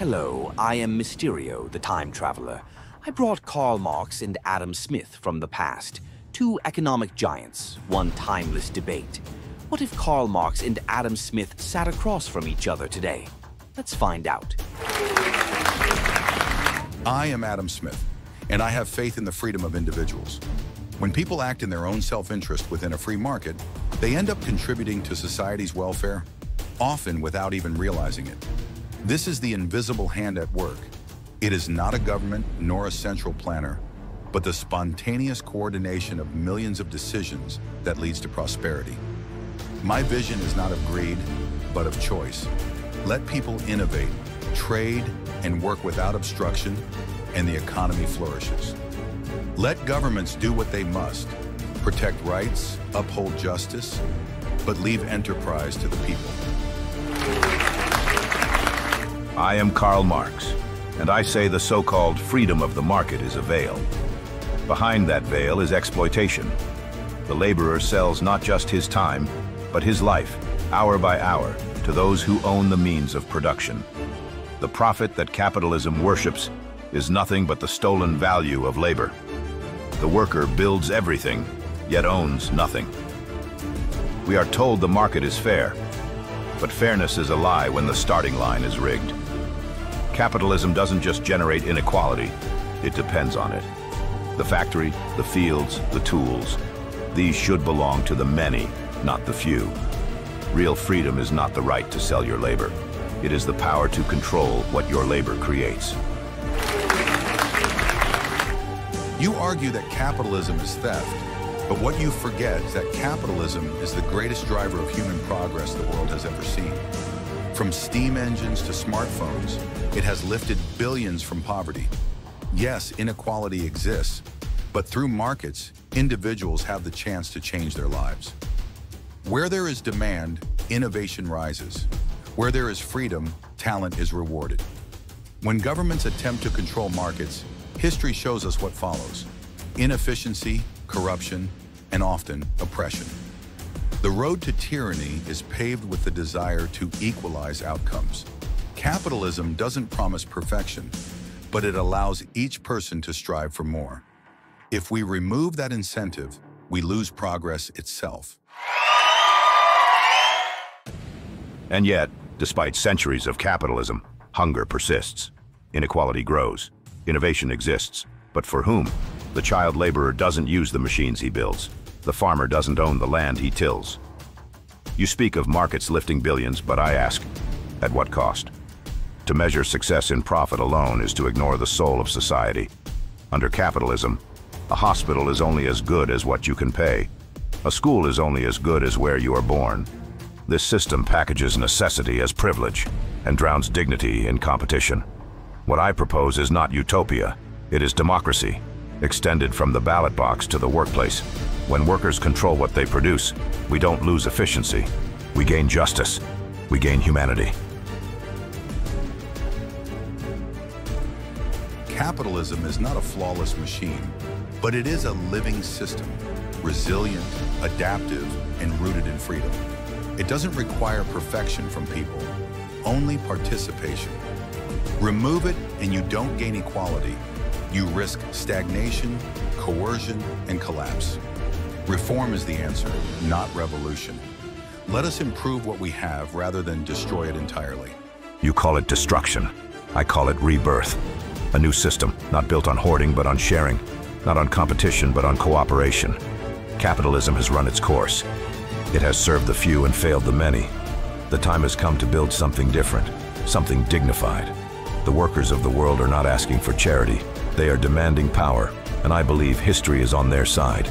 Hello, I am Mysterio, the time traveler. I brought Karl Marx and Adam Smith from the past, two economic giants, one timeless debate. What if Karl Marx and Adam Smith sat across from each other today? Let's find out. I am Adam Smith, and I have faith in the freedom of individuals. When people act in their own self-interest within a free market, they end up contributing to society's welfare, often without even realizing it. This is the invisible hand at work. It is not a government nor a central planner, but the spontaneous coordination of millions of decisions that leads to prosperity. My vision is not of greed, but of choice. Let people innovate, trade, and work without obstruction, and the economy flourishes. Let governments do what they must, protect rights, uphold justice, but leave enterprise to the people. I am Karl Marx, and I say the so-called freedom of the market is a veil. Behind that veil is exploitation. The laborer sells not just his time, but his life, hour by hour, to those who own the means of production. The profit that capitalism worships is nothing but the stolen value of labor. The worker builds everything, yet owns nothing. We are told the market is fair, but fairness is a lie when the starting line is rigged. Capitalism doesn't just generate inequality, it depends on it. The factory, the fields, the tools, these should belong to the many, not the few. Real freedom is not the right to sell your labor. It is the power to control what your labor creates. You argue that capitalism is theft, but what you forget is that capitalism is the greatest driver of human progress the world has ever seen. From steam engines to smartphones, it has lifted billions from poverty. Yes, inequality exists, but through markets, individuals have the chance to change their lives. Where there is demand, innovation rises. Where there is freedom, talent is rewarded. When governments attempt to control markets, history shows us what follows: inefficiency, corruption, and often oppression. The road to tyranny is paved with the desire to equalize outcomes. Capitalism doesn't promise perfection, but it allows each person to strive for more. If we remove that incentive, we lose progress itself. And yet, despite centuries of capitalism, hunger persists. Inequality grows. Innovation exists. But for whom? The child laborer doesn't use the machines he builds. The farmer doesn't own the land he tills. You speak of markets lifting billions, but I ask, at what cost? To measure success in profit alone is to ignore the soul of society. Under capitalism, a hospital is only as good as what you can pay. A school is only as good as where you are born. This system packages necessity as privilege and drowns dignity in competition. What I propose is not utopia, it is democracy, extended from the ballot box to the workplace. When workers control what they produce, we don't lose efficiency. We gain justice. We gain humanity. Capitalism is not a flawless machine, but it is a living system, resilient, adaptive, and rooted in freedom. It doesn't require perfection from people, only participation. Remove it and you don't gain equality. You risk stagnation, coercion, and collapse. Reform is the answer, not revolution. Let us improve what we have rather than destroy it entirely. You call it destruction. I call it rebirth. A new system, not built on hoarding but on sharing, not on competition but on cooperation. Capitalism has run its course. It has served the few and failed the many. The time has come to build something different, something dignified. The workers of the world are not asking for charity. They are demanding power, and I believe history is on their side.